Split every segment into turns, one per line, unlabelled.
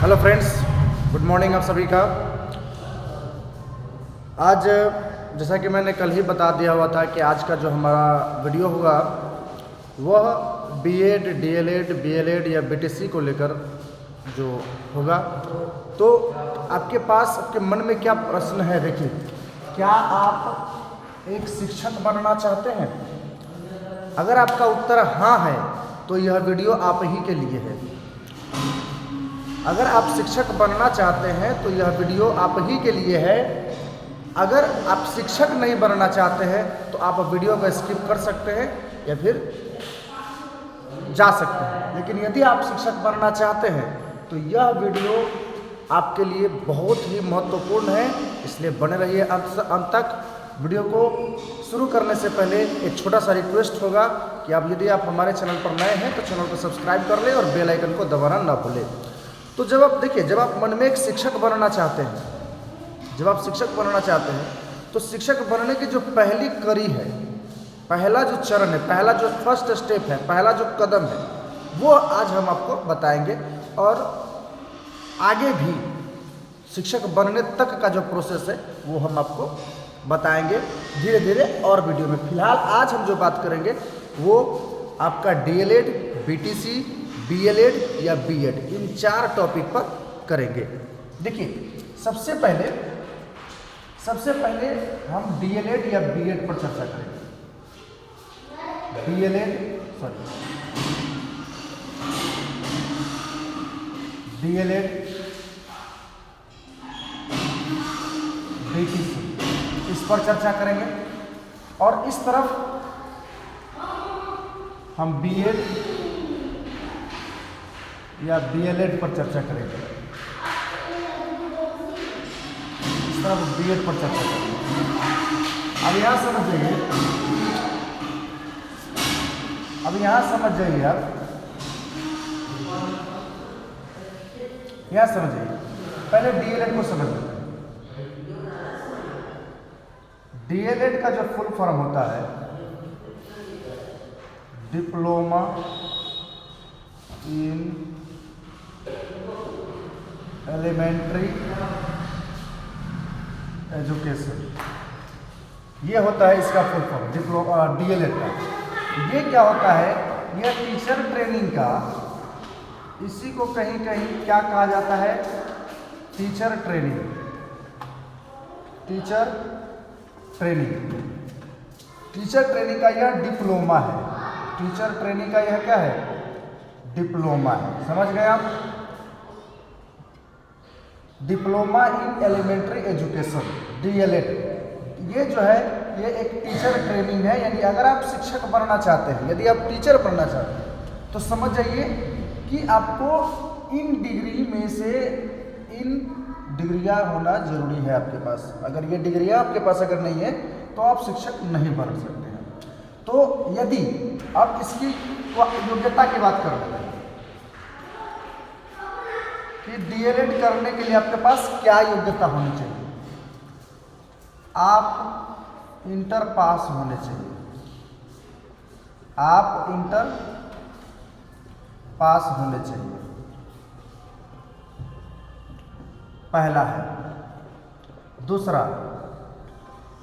Hello friends, good morning आप सभी का। आज जैसा कि मैंने कल ही बता दिया हुआ था कि आज का जो हमारा वीडियो होगा वह बीएड, डीएलएड, बीएलएड या बीटीसी को लेकर जो होगा। तो आपके पास आपके मन में क्या प्रश्न है? देखिए, क्या आप एक शिक्षक बनना चाहते हैं? अगर आपका उत्तर हाँ है तो यह वीडियो आप ही के लिए है। अगर आप शिक्षक बनना चाहते हैं तो यह वीडियो आप ही के लिए है। अगर आप शिक्षक नहीं बनना चाहते हैं तो आप वीडियो को स्किप कर सकते हैं या फिर जा सकते हैं। लेकिन यदि आप शिक्षक बनना चाहते हैं तो यह वीडियो आपके लिए बहुत ही महत्वपूर्ण है, इसलिए बने रहिए अंत तक। वीडियो को शुरू करने से पहले एक छोटा सा रिक्वेस्ट होगा कि यदि आप हमारे चैनल पर नए हैं तो चैनल को सब्सक्राइब कर लें और बेल आइकन को दबाना ना भूलें। तो जब आप मन में एक शिक्षक बनना चाहते हैं, जब आप शिक्षक बनना चाहते हैं तो शिक्षक बनने की जो पहली कड़ी है, पहला जो चरण है, पहला जो फर्स्ट स्टेप है, पहला जो कदम है, वो आज हम आपको बताएंगे। और आगे भी शिक्षक बनने तक का जो प्रोसेस है वो हम आपको बताएंगे धीरे धीरे और वीडियो में। फिलहाल आज हम जो बात करेंगे वो आपका डीएलएड, बीटीसी, बीएलएड या बीएड, इन 4 टॉपिक पर करेंगे। देखिए, सबसे पहले हम डीएलएड या बीएड पर चर्चा करेंगे। डीएलएड, बीटीसी, इस पर चर्चा करेंगे। और इस तरफ हम बीएड या बीएलएड पर चर्चा करेंगे। इस तरफ बीएड पर चर्चा करेंगे। अब यहाँ समझ जाइए, आप यहाँ समझिए। पहले डीएलएड को समझ लेते हैं। डीएलएड का जो फुल फॉर्म होता है डिप्लोमा इन एलिमेंट्री एजुकेशन, ये होता है इसका फुल फॉर्म डीएलएड का। ये क्या होता है? यह टीचर ट्रेनिंग का, इसी को कहीं कहीं क्या कहा जाता है? टीचर ट्रेनिंग का यह डिप्लोमा है। टीचर ट्रेनिंग का यह क्या है? डिप्लोमा है। समझ गए आप? Diploma in elementary education, DElEd, ये जो है ये एक टीचर ट्रेनिंग है। यानी अगर आप शिक्षक बनना चाहते हैं, यदि आप टीचर बनना चाहते हैं तो समझ जाइए कि आपको इन डिग्री में से इन डिग्रियां होना जरूरी है आपके पास। अगर ये डिग्रियां आपके पास अगर नहीं है तो आप शिक्षक नहीं बन सकते हैं। तो यदि आप इसकी योग्यता की बात कर रहे हैं कि डीएलएड करने के लिए आपके पास क्या योग्यता होनी चाहिए, आप इंटर पास होने चाहिए। आप इंटर पास होने चाहिए, पहला है। दूसरा,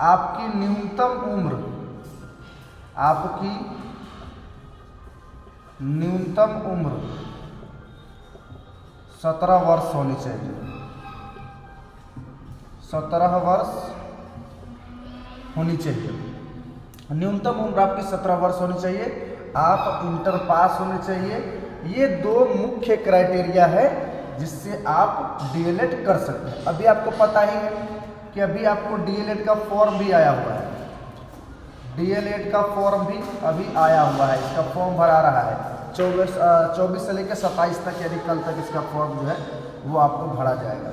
आपकी न्यूनतम उम्र 17 वर्ष होनी चाहिए। 17 वर्ष होनी चाहिए। न्यूनतम उम्र आपकी 17 वर्ष होनी चाहिए। आप इंटर पास होने चाहिए। ये 2 मुख्य क्राइटेरिया है जिससे आप डीएलएड कर सकते हैं। अभी आपको पता ही है कि अभी आपको डीएलएड का फॉर्म भी आया हुआ है। डीएलएड का फॉर्म भी अभी आया हुआ है। इसका फॉर्म भरा रहा है 24 से लेकर 27 तक, यानी कल तक इसका फॉर्म जो है वो आपको भरा जाएगा।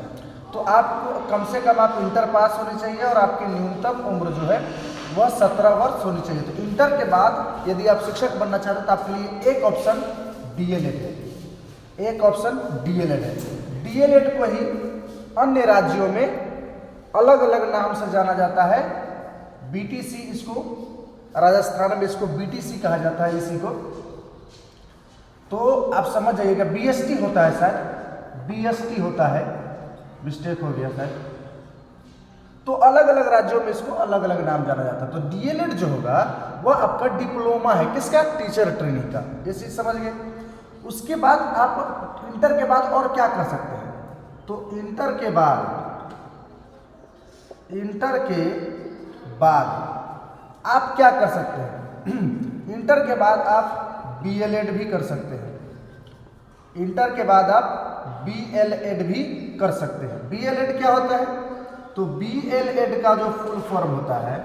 तो आपको कम से कम आप इंटर पास होनी चाहिए और आपकी न्यूनतम उम्र जो है वह 17 वर्ष होनी चाहिए। तो इंटर के बाद यदि आप शिक्षक बनना चाहते हैं तो आपके लिए एक ऑप्शन डीएलएड है, एक ऑप्शन डीएलएड है। डीएलएड को ही अन्य राज्यों में अलग अलग नाम से जाना जाता है। बीटीसी, इसको राजस्थान में इसको बीटीसी कहा जाता है इसी को। तो आप समझ जाइएगा, बीएसटी होता है शायद, BST होता है, मिस्टेक हो गया शायद। तो अलग अलग राज्यों में इसको अलग अलग नाम जाना जाता है। तो DLED जो होगा वह आपका डिप्लोमा है, किसका? टीचर ट्रेनिंग का। ये चीज समझ गए। उसके बाद आप इंटर के बाद और क्या कर सकते हैं? तो इंटर के बाद आप क्या कर सकते हैं? इंटर के बाद आप BLED भी कर सकते हैं। इंटर के बाद आप BLED भी कर सकते हैं। BLED क्या होता है? तो BLED का जो फुल फॉर्म होता है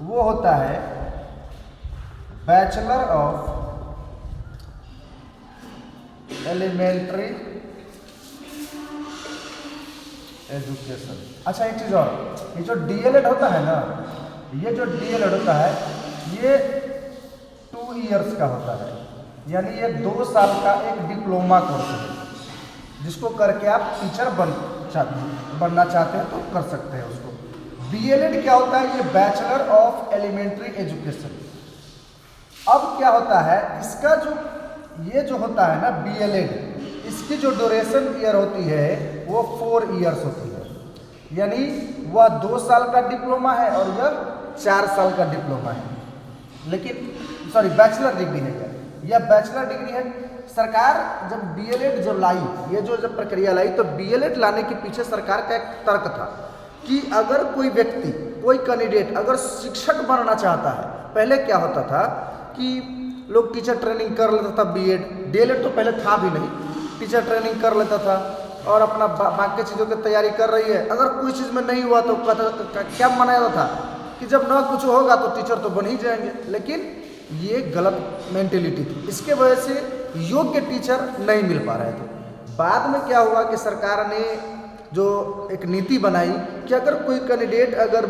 वो होता है बैचलर ऑफ एलिमेंट्री एजुकेशन। अच्छा एक चीज और, ये जो DLED होता है ना, ये जो DLED होता है ये 2 इयर्स का होता है, यानी ये 2 साल का एक डिप्लोमा कोर्स है जिसको करके आप टीचर बनना चाहते हैं तो कर सकते हैं उसको। BLED क्या होता है? ये बैचलर ऑफ एलिमेंट्री एजुकेशन। अब क्या होता है इसका ये जो होता है ना BLED, इसकी जो ड्यूरेशन ईयर होती है वो 4 इयर्स होती है, यानी वह 2 साल का डिप्लोमा है और यह 4 साल का डिप्लोमा है। लेकिन सॉरी बैचलर डिग्री है यह बैचलर डिग्री है। सरकार जब BLED जब लाई, ये जो जब प्रक्रिया लाई, तो BLED लाने के पीछे सरकार का एक तर्क था कि अगर कोई व्यक्ति, कोई कैंडिडेट अगर शिक्षक बनना चाहता है, पहले क्या होता था कि लोग टीचर ट्रेनिंग कर लेता था, DLED तो पहले था भी नहीं, टीचर ट्रेनिंग कर लेता था और अपना बाकी चीज़ों की तैयारी कर रही है। अगर कोई चीज़ में नहीं हुआ तो क्या मनाया था कि जब ना कुछ होगा तो टीचर तो बन ही जाएंगे। लेकिन ये गलत मेंटेलिटी थी, इसके वजह से योग्य टीचर नहीं मिल पा रहे थे। बाद में क्या हुआ कि सरकार ने जो एक नीति बनाई कि अगर कोई कैंडिडेट अगर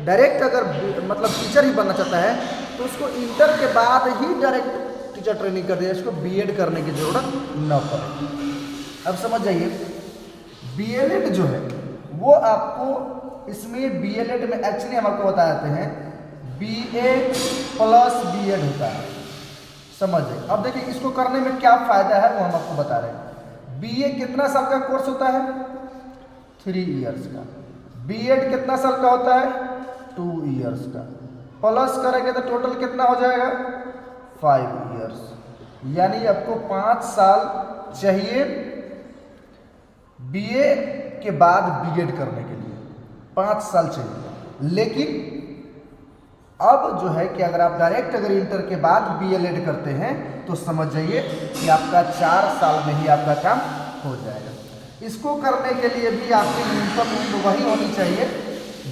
डायरेक्ट मतलब टीचर ही बनना चाहता है तो उसको इंटर के बाद ही डायरेक्ट टीचर ट्रेनिंग कर दिया, इसको BEd करने की जरूरत न पड़े। अब समझ जाइए, BLED जो है वो आपको इसमें BLED में एक्चुअली हम आपको बता देते हैं BA प्लस BEd होता है, समझ जाइए। अब देखिए इसको करने में क्या फायदा है वो हम आपको बता रहे हैं। BA कितना साल का कोर्स होता है? 3 इयर्स का। BEd कितना साल का होता है? 2 इयर्स का। प्लस करेंगे तो टोटल कितना हो जाएगा? 5 इयर्स, यानी आपको 5 साल चाहिए BA के बाद BEd करने के लिए, 5 साल चाहिए। लेकिन अब जो है कि अगर आप डायरेक्ट अगर इंटर के बाद BLED करते हैं तो समझ जाइए कि आपका 4 साल में ही आपका काम हो जाएगा। इसको करने के लिए भी आपकी न्यूनतम उम्र वही होनी चाहिए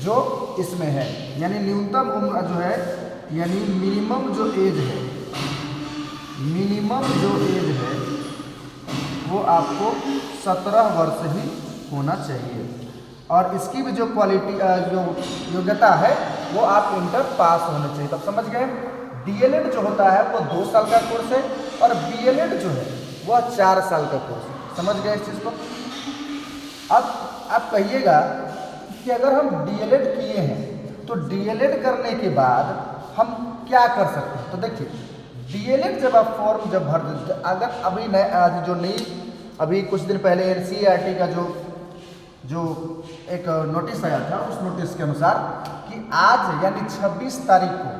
जो इसमें है, यानी न्यूनतम उम्र जो है, यानी मिनिमम जो एज है वो आपको 17 वर्ष ही होना चाहिए। और इसकी भी जो क्वालिटी जो योग्यता है वो आप इंटर पास होने चाहिए। तब समझ गए, DLED जो होता है वो 2 साल का कोर्स है और BLED जो है वह 4 साल का कोर्स है। समझ गए इस चीज़ को। अब आप कहिएगा कि अगर हम DLED किए हैं तो DLED करने के बाद हम क्या कर सकते हैं? तो देखिए DLED जब आप फॉर्म जब भर देते, अगर अभी नए जो नई अभी कुछ दिन पहले NCERT का जो एक नोटिस आया था, उस नोटिस के अनुसार कि आज यानी 26 तारीख को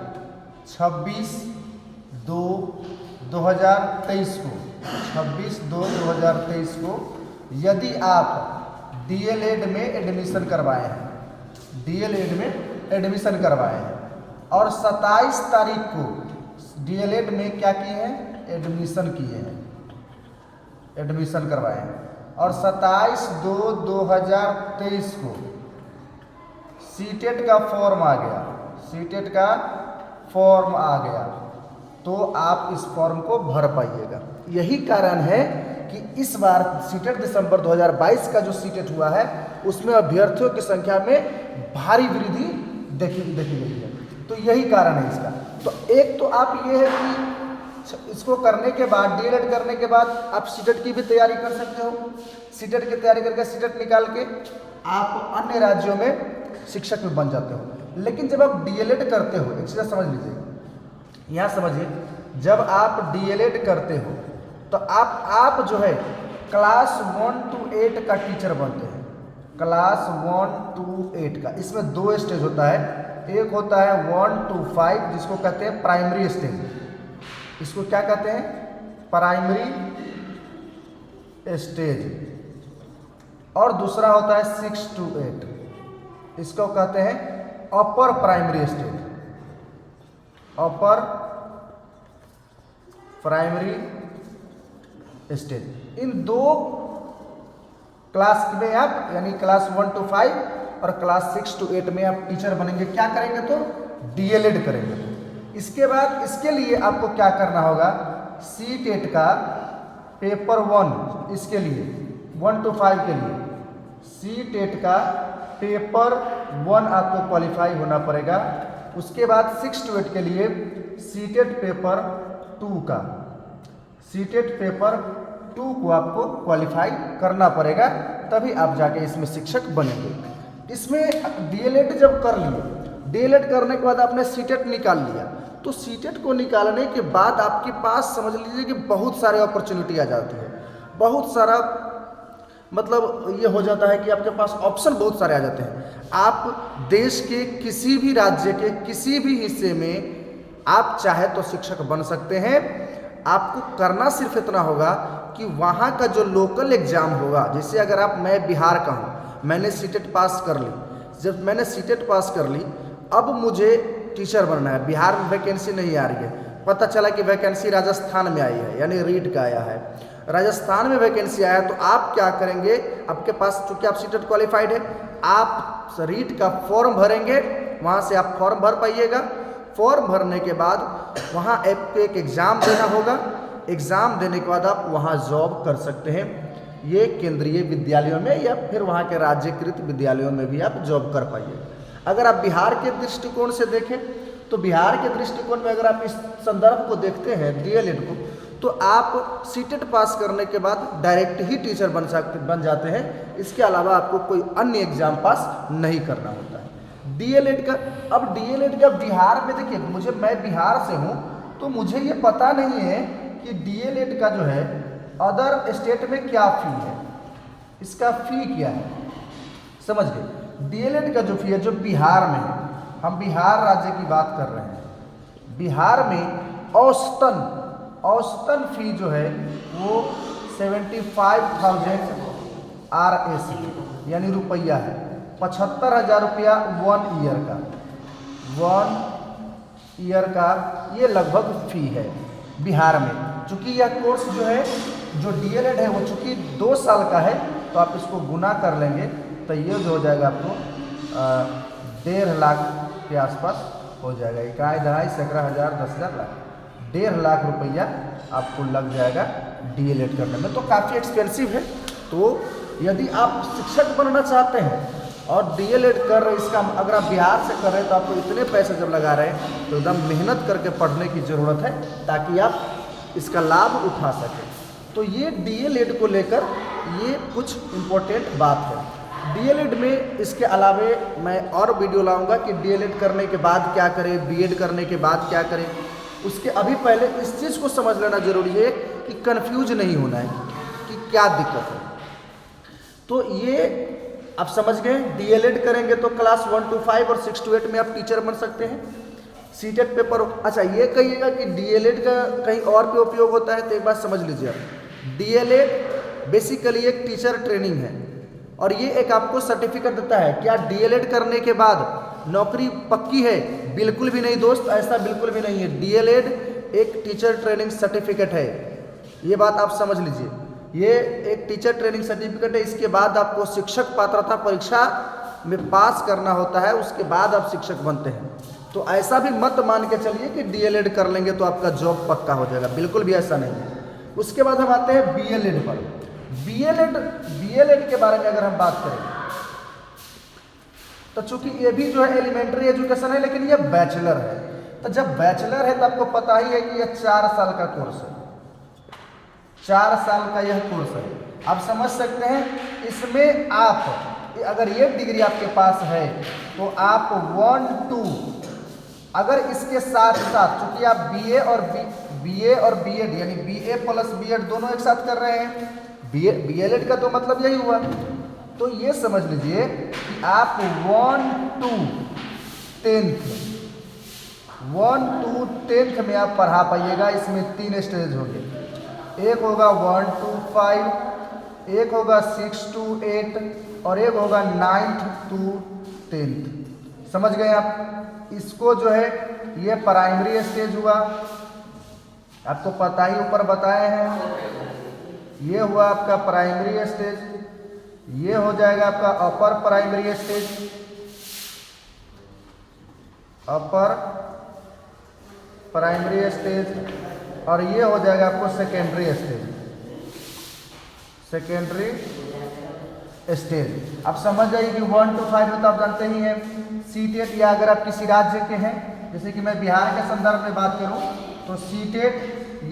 26/2/2023 को यदि आप DLED में एडमिशन करवाए हैं और 27 तारीख को DLED में क्या किए हैं? एडमिशन करवाए हैं और 27/2/2023 को CTET का फॉर्म आ गया, तो आप इस फॉर्म को भर पाइएगा। यही कारण है कि इस बार CTET दिसंबर 2022 का जो CTET हुआ है उसमें अभ्यर्थियों की संख्या में भारी वृद्धि देखी गई है। तो यही कारण है इसका। तो एक तो आप ये है कि इसको करने के बाद DLED करने के बाद आप CTET की भी तैयारी कर सकते हो। CTET की तैयारी करके CTET निकाल के आप अन्य राज्यों में शिक्षक में बन जाते हो। लेकिन जब आप DLED करते हो, एक चीज़ समझ लीजिए, यहाँ समझिए, जब आप DLED करते हो तो आप जो है क्लास 1 to 8 का टीचर बनते हैं। क्लास 1 to 8 का, इसमें 2 स्टेज होता है। एक होता है 1 to 5 जिसको कहते हैं प्राइमरी स्टेज, इसको क्या कहते हैं, प्राइमरी स्टेज। और दूसरा होता है 6 to 8, इसको कहते हैं upper primary stage, upper primary stage. इन 2 क्लास में आप, यानी क्लास 1 to 5 और क्लास 6 to 8 में आप टीचर बनेंगे। क्या करेंगे तो डीएलएड करेंगे। इसके बाद इसके लिए आपको क्या करना होगा, सीटेट का पेपर 1, इसके लिए 1 to 5 के लिए सीटेट का पेपर 1 आपको क्वालिफाई होना पड़ेगा। उसके बाद 6 to 8 के लिए सीटेट पेपर 2 का, सीटेट पेपर 2 को आपको क्वालिफाई करना पड़ेगा, तभी आप जाके इसमें शिक्षक बनेंगे। इसमें डीएलएड जब कर लिए, डीएलएड करने के बाद आपने सीटेट निकाल लिया, तो सीटेट को निकालने के बाद आपके पास समझ लीजिए कि बहुत सारे अपॉर्चुनिटी आ जाती है, बहुत सारा मतलब ये हो जाता है कि आपके पास ऑप्शन बहुत सारे आ जाते हैं। आप देश के किसी भी राज्य के किसी भी हिस्से में आप चाहे तो शिक्षक बन सकते हैं। आपको करना सिर्फ इतना होगा कि वहाँ का जो लोकल एग्ज़ाम होगा, जैसे अगर मैं बिहार का हूँ, मैंने सीटेट पास कर ली, जब मैंने सीटेट पास कर ली, अब मुझे टीचर बनना है। बिहार में वैकेंसी नहीं आ रही है, पता चला कि वैकेंसी राजस्थान में आई है, यानी रीट का आया है, राजस्थान में वैकेंसी आया, तो आप क्या करेंगे, आपके पास चूँकि आप सीटेट क्वालिफाइड है, आप रीट का फॉर्म भरेंगे, वहाँ से आप फॉर्म भर पाइएगा। फॉर्म भरने के बाद वहाँ एक एग्ज़ाम देना होगा, एग्ज़ाम देने के बाद आप वहाँ जॉब कर सकते हैं। ये केंद्रीय विद्यालयों में या फिर वहाँ के राज्यकृत विद्यालयों में भी आप जॉब कर पाइए। अगर आप बिहार के दृष्टिकोण से देखें तो बिहार के दृष्टिकोण में अगर आप इस संदर्भ को देखते हैं डीएलएड को, तो आप सीटेट पास करने के बाद डायरेक्ट ही टीचर बन जाते हैं। इसके अलावा आपको कोई अन्य एग्जाम पास नहीं करना होता है। डीएलएड का, अब डीएलएड का बिहार में देखिए, मैं बिहार से हूँ तो मुझे ये पता नहीं है कि डीएलएड का जो है अदर स्टेट में क्या फ़ी है, इसका फ़ी क्या है, समझ गए। डीएलएड का जो फ़ी है जो बिहार में है, हम बिहार राज्य की बात कर रहे हैं, बिहार में औसतन फ़ी जो है वो 75,000 RAC यानी रुपया है, 75,000 रुपया 1 ईयर का ये लगभग फ़ी है बिहार में। चूँकि यह कोर्स जो है, जो डीएलएड है वो चूँकि 2 साल का है, तो आप इसको गुना कर लेंगे तो ये जो हो जाएगा आपको 1.5 लाख के आसपास हो जाएगा। 1,2 सैकड़ा हज़ार 10,000 लाख 1.5 लाख रुपया आपको लग जाएगा डीएलएड करने में, तो काफ़ी एक्सपेंसिव है। तो यदि आप शिक्षक बनना चाहते हैं और डीएलएड कर रहे, इसका अगर आप बिहार से कर रहे हैं तो आपको इतने पैसे जब लगा रहे हैं तो एकदम मेहनत करके पढ़ने की ज़रूरत है ताकि आप इसका लाभ उठा सकें। तो ये डीएलएड को लेकर ये कुछ इम्पोर्टेंट बात है। डीएलएड में इसके अलावे मैं और वीडियो लाऊंगा कि डीएलएड करने के बाद क्या करें, बीएड करने के बाद क्या करें। उसके अभी पहले इस चीज़ को समझ लेना जरूरी है कि कंफ्यूज नहीं होना है कि क्या दिक्कत है। तो ये आप समझ गए, डीएलएड करेंगे तो क्लास 1 to 5 और 6 to 8 में आप टीचर बन सकते हैं। सीटेट पेपर, अच्छा ये कहिएगा कि डीएलएड का कहीं और पे उपयोग होता है, तो एक बात समझ लीजिए आप, डीएलएड बेसिकली एक टीचर ट्रेनिंग है और ये एक आपको सर्टिफिकेट देता है। क्या डीएलएड करने के बाद नौकरी पक्की है? बिल्कुल भी नहीं दोस्त, ऐसा बिल्कुल भी नहीं है। डीएलएड एक टीचर ट्रेनिंग सर्टिफिकेट है, ये बात आप समझ लीजिए। ये एक टीचर ट्रेनिंग सर्टिफिकेट है, इसके बाद आपको शिक्षक पात्रता परीक्षा में पास करना होता है, उसके बाद आप शिक्षक बनते हैं। तो ऐसा भी मत मान के चलिए कि डीएलएड कर लेंगे तो आपका जॉब पक्का हो जाएगा, बिल्कुल भी ऐसा नहीं है। उसके बाद हम आते हैं बीएलएड पर। बीएलएड के बारे में अगर हम बात करें तो चूंकि ये भी जो है एलिमेंट्री एजुकेशन है, लेकिन ये बैचलर है। तो जब बैचलर है तो आपको पता ही है कि यह 4 साल का कोर्स है, 4 साल का यह कोर्स है। आप समझ सकते हैं, इसमें आप अगर ये डिग्री आपके पास है तो आप 1 2 अगर इसके साथ साथ, चूंकि आप बीए और बीएड यानी बीए प्लस बीएड दोनों एक साथ कर रहे हैं, BLED का तो मतलब यही हुआ। तो ये समझ लीजिए कि आप 1 to 10th में आप पढ़ा पाइएगा। इसमें 3 स्टेज होंगे, एक होगा 1 to 5, एक होगा 6 to 8 और एक होगा 9th to 10th। समझ गए आप? इसको जो है ये प्राइमरी स्टेज हुआ, आपको पता ही ऊपर बताए हैं। ये हुआ आपका प्राइमरी स्टेज, ये हो जाएगा आपका अपर primary stage, upper primary stage, और ये हो जाएगा आपको सेकेंडरी स्टेज, सेकेंडरी स्टेज। आप समझ जाइए कि 1 to 5 में तो आप जानते ही हैं CTET, या अगर आप किसी राज्य के हैं, जैसे कि मैं बिहार के संदर्भ में बात करूं तो CTET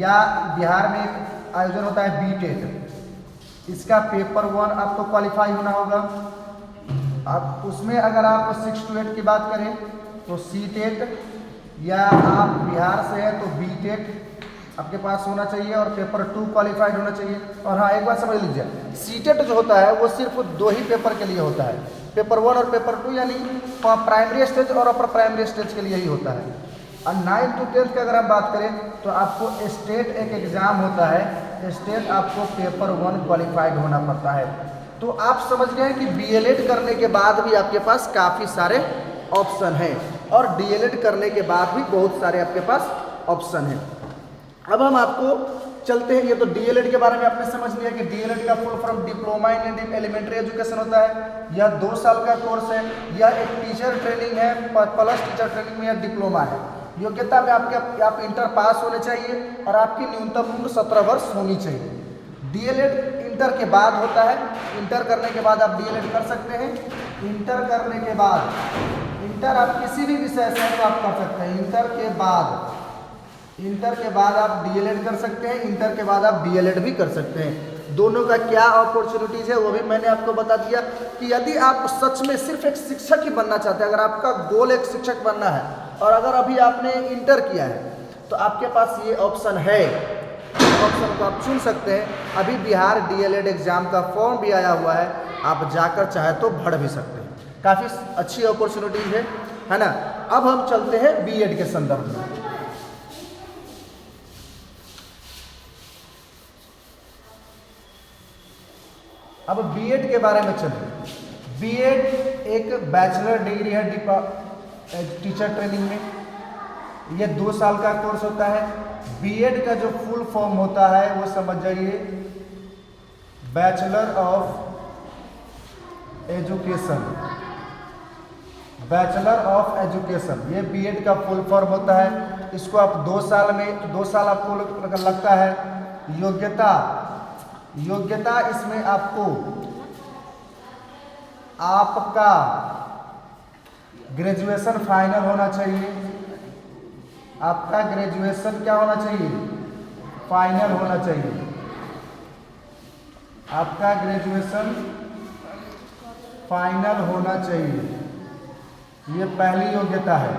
या बिहार में एक आयोजन होता है BTET, इसका पेपर 1 आपको क्वालिफाई होना होगा। अब उसमें अगर आप 6 to 8 की बात करें तो CTET, या आप बिहार से हैं तो BTET आपके पास होना चाहिए और पेपर 2 क्वालिफाइड होना चाहिए। और हाँ, एक बात समझ लीजिए, CTET जो होता है वो सिर्फ 2 ही पेपर के लिए होता है, पेपर 1 और पेपर 2, यानी प्राइमरी स्टेज और अपर प्राइमरी स्टेज के लिए ही होता है। और 9 to 10 की अगर हम बात करें तो आपको स्टेट एक एग्ज़ाम होता है, स्टेट आपको पेपर 1 क्वालिफाइड होना पड़ता है। तो आप समझ गए कि BLED करने के बाद भी आपके पास काफ़ी सारे ऑप्शन हैं और DLED करने के बाद भी बहुत सारे आपके पास ऑप्शन हैं। अब हम आपको चलते हैं, ये तो DLED के बारे में आपने समझ लिया कि DLED का full form diploma in elementary education होता है। यह 2 साल का कोर्स है, यह एक टीचर ट्रेनिंग है, प्लस टीचर ट्रेनिंग में यह डिप्लोमा है। योग्यता में आप इंटर पास होने चाहिए और आपकी न्यूनतम उम्र 17 वर्ष होनी चाहिए। DLED इंटर के बाद होता है, इंटर करने के बाद आप DLED कर सकते हैं। इंटर करने के बाद, इंटर आप किसी भी विषय से तो आप कर सकते हैं। इंटर के बाद आप DLED कर सकते हैं, इंटर के बाद आप DLED भी कर सकते हैं। दोनों का क्या अपॉर्चुनिटीज़ है वो भी मैंने आपको बता दिया कि यदि आप सच में सिर्फ एक शिक्षक ही बनना चाहते हैं, अगर आपका गोल एक शिक्षक बनना है और अगर अभी आपने इंटर किया है तो आपके पास ये ऑप्शन है, ऑप्शन को आप चुन सकते हैं। अभी बिहार DLED एग्ज़ाम का फॉर्म भी आया हुआ है, आप जाकर चाहे तो भर भी सकते हैं। काफ़ी अच्छी अपॉर्चुनिटीज़ है ना। अब हम चलते हैं BED के संदर्भ में। अब BED के बारे में चलिए। BED एक बैचलर डिग्री है टीचर ट्रेनिंग में, ये 2 साल का कोर्स होता है। BED का जो फुल फॉर्म होता है वो समझ जाइए, bachelor of education, bachelor of education, ये BED का फुल फॉर्म होता है। इसको आप 2 साल आपको लगता है। योग्यता इसमें आपको आपका ग्रेजुएशन फाइनल होना चाहिए, आपका ग्रेजुएशन क्या होना चाहिए, फाइनल होना चाहिए। आपका ग्रेजुएशन फाइनल होना चाहिए, ये पहली योग्यता है।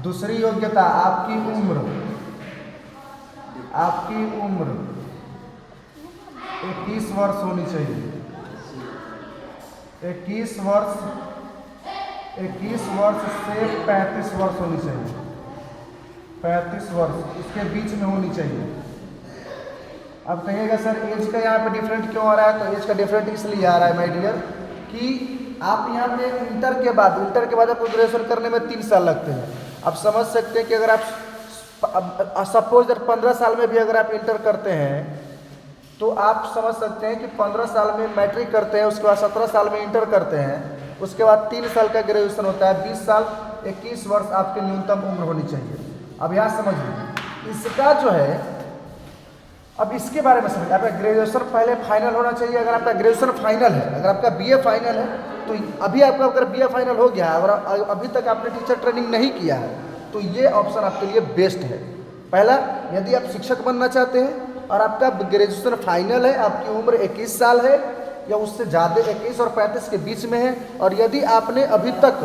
दूसरी योग्यता आपकी उम्र 21 वर्ष होनी चाहिए। 21 वर्ष से 35 वर्ष होनी चाहिए, 35 वर्ष इसके बीच में होनी चाहिए। अब कहिएगा सर एज का यहाँ पे डिफरेंट क्यों आ रहा है? तो एज का डिफरेंट इसलिए आ रहा है माय डियर कि आप यहाँ पे इंटर के बाद आपको ग्रेजुएशन करने में 3 साल लगते हैं। आप समझ सकते हैं कि अगर आप सपोज 15 साल में भी अगर आप इंटर करते हैं तो आप समझ सकते हैं कि 15 साल में मैट्रिक करते हैं, उसके बाद 17 साल में इंटर करते हैं, उसके बाद 3 साल का ग्रेजुएशन होता है। 20 साल 21 वर्ष आपकी न्यूनतम उम्र होनी चाहिए। अब यहाँ समझिए इसका जो है, अब इसके बारे में समझिए। आपका ग्रेजुएशन पहले फाइनल होना चाहिए। अगर आपका ग्रेजुएशन फाइनल है, अगर आपका BA फाइनल है तो अभी आपका अगर BA फाइनल हो गया है और अभी तक आपने टीचर ट्रेनिंग नहीं किया है तो ये ऑप्शन आपके लिए बेस्ट है। पहला, यदि आप शिक्षक बनना चाहते हैं और आपका ग्रेजुएशन फाइनल है, आपकी उम्र 21 साल है या उससे ज़्यादा, 21 और 35 के बीच में है, और यदि आपने अभी तक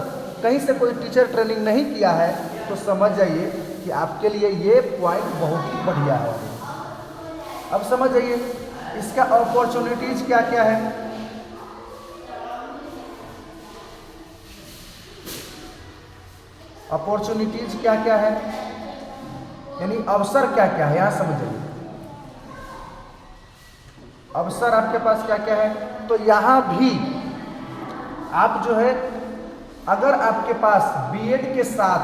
कहीं से कोई टीचर ट्रेनिंग नहीं किया है तो समझ जाइए कि आपके लिए ये पॉइंट बहुत ही बढ़िया है। अब समझ जाइए इसका अपॉर्चुनिटीज क्या क्या है? अपॉर्चुनिटीज क्या क्या है, यानी अवसर क्या क्या है, यहां समझिए अवसर आपके पास क्या क्या है। तो यहां भी आप जो है, अगर आपके पास बीएड के साथ,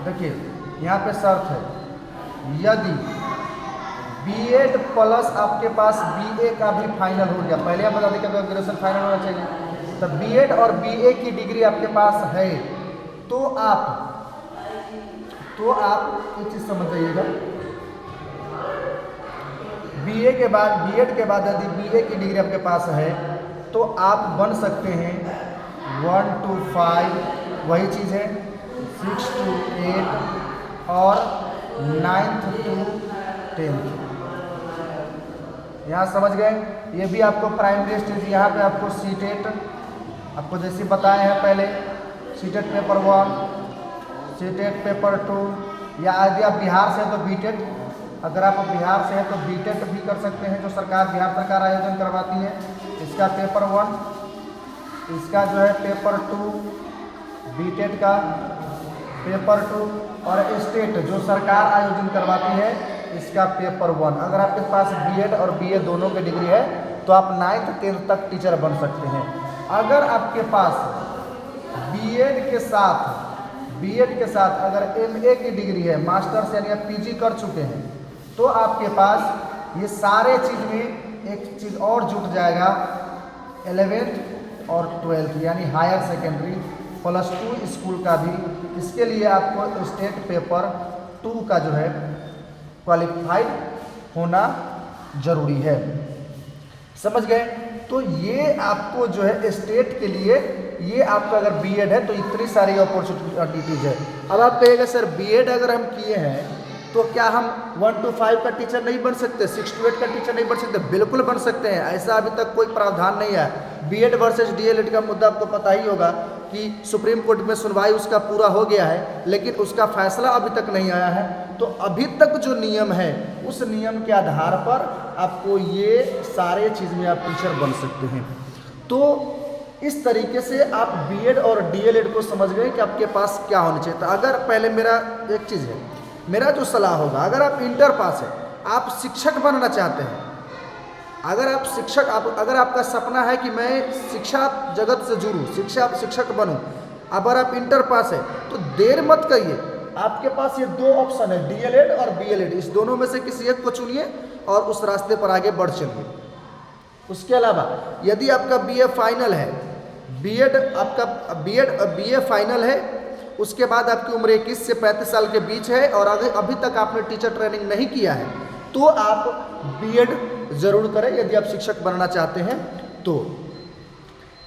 देखिए यहां पे शर्त है, यदि बीएड प्लस आपके पास बीए का भी फाइनल हो गया, पहले आप बता दें कि ग्रेजुएशन फाइनल होना चाहिए, तो बीएड और बीए की डिग्री आपके पास है, तो आप एक चीज समझ जाइएगा, बीए के बाद, बीएड के बाद यदि बीए की डिग्री आपके पास है तो आप बन सकते हैं 1 to 5, वही चीज़ है 6 to 8 और 9th to 10th। यहाँ समझ गए? ये भी आपको प्राइमरी स्टेज, यहाँ पे आपको सीटेट, आपको जैसे बताए हैं पहले, सीटेट पेपर 1, सीटेट पेपर 2, या यदि आप बिहार से हैं तो बीटेट, अगर आप बिहार से हैं तो बीटेट भी कर सकते हैं, जो बिहार सरकार आयोजन करवाती है, इसका पेपर 1, इसका जो है पेपर 2, बीटेट का पेपर 2, और स्टेट जो सरकार आयोजन करवाती है इसका पेपर 1। अगर आपके पास बीएड और बीए दोनों की डिग्री है तो आप 9th 10th तक टीचर बन सकते हैं। अगर आपके पास बीएड के साथ अगर एमए की डिग्री है, मास्टर्स यानी आप पीजी कर चुके हैं, तो आपके पास ये सारे चीज़ में एक चीज़ और जुट जाएगा, 11th और 12th यानी हायर सेकेंडरी +2 स्कूल का भी। इसके लिए आपको स्टेट पेपर 2 का जो है क्वालिफाइड होना जरूरी है। समझ गए? तो ये आपको जो है स्टेट के लिए, ये आपका अगर बीएड है तो इतनी सारी अपॉर्चुनिटीज है। अब आप कहिएगा सर बीएड अगर हम किए हैं तो क्या हम 1 to 5 का टीचर नहीं बन सकते, 6 to 8 का टीचर नहीं बन सकते? बिल्कुल बन सकते हैं, ऐसा अभी तक कोई प्रावधान नहीं है। बीएड वर्सेस डीएलएड का मुद्दा आपको पता ही होगा कि सुप्रीम कोर्ट में सुनवाई उसका पूरा हो गया है, लेकिन उसका फैसला अभी तक नहीं आया है। तो अभी तक जो नियम है उस नियम के आधार पर आपको ये सारे चीज़ में आप टीचर बन सकते हैं। तो इस तरीके से आप बीएड और डीएलएड को समझ गए कि आपके पास क्या होना चाहिए। तो अगर पहले मेरा एक चीज़ है, मेरा जो सलाह होगा, अगर आप इंटर पास है, आप शिक्षक बनना चाहते हैं, अगर आपका सपना है कि मैं शिक्षा जगत से जुड़ूं, शिक्षक बनूं, अगर आप इंटर पास है तो देर मत करिए। आपके पास ये 2 ऑप्शन है, डीएलएड और बीएलएड, इस दोनों में से किसी एक को चुनिए और उस रास्ते पर आगे बढ़ चलिए। उसके अलावा यदि आपका बीए फाइनल है, बीए फाइनल है, उसके बाद आपकी उम्र 21 से 35 साल के बीच है और अभी तक आपने टीचर ट्रेनिंग नहीं किया है, तो आप बीएड जरूर करें यदि आप शिक्षक बनना चाहते हैं। तो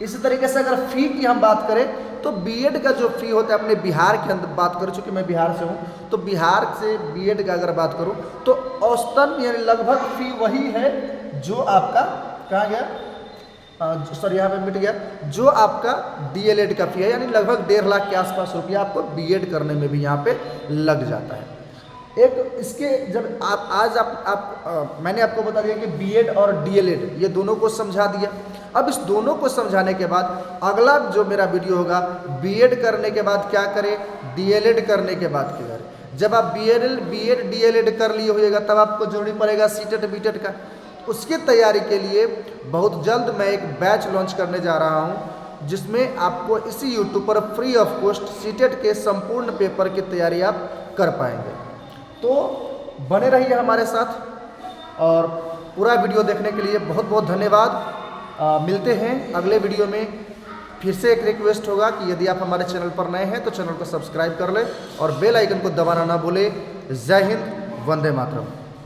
इसी तरीके से अगर फ़ी की हम बात करें तो बीएड का जो फ़ी होता है, अपने बिहार के अंदर बात करूँ, चूँकि मैं बिहार से हूँ, तो बिहार से बीएड का अगर बात करूँ तो औसतन यानी लगभग फ़ी वही है जो आपका, कहाँ गया, सॉरी यहाँ पे मिट गया, जो आपका डीएलएड का फ़ी है, यानी लगभग 1.5 लाख के आसपास रुपया आपको बीएड करने में भी यहाँ पे लग जाता है। एक इसके जब मैंने आपको बता दिया कि बीएड और डीएलएड ये दोनों को समझा दिया। अब इस दोनों को समझाने के बाद अगला जो मेरा वीडियो होगा, बीएड करने के बाद क्या करें, डीएलएड करने के बाद क्या करें। जब आप बीएड डीएलएड कर लिए होइएगा तब आपको जरूरी पड़ेगा सीटेट बीटेट का। उसकी तैयारी के लिए बहुत जल्द मैं एक बैच लॉन्च करने जा रहा हूं, जिसमें आपको इसी यूट्यूब पर फ्री ऑफ कॉस्ट सीटेट के संपूर्ण पेपर की तैयारी आप कर पाएंगे। तो बने रहिए हमारे साथ और पूरा वीडियो देखने के लिए बहुत बहुत धन्यवाद। मिलते हैं अगले वीडियो में। फिर से एक रिक्वेस्ट होगा कि यदि आप हमारे चैनल पर नए हैं तो चैनल को सब्सक्राइब कर लें और बेल आइकन को दबाना ना भूलें। जय हिंद, वंदे मातरम।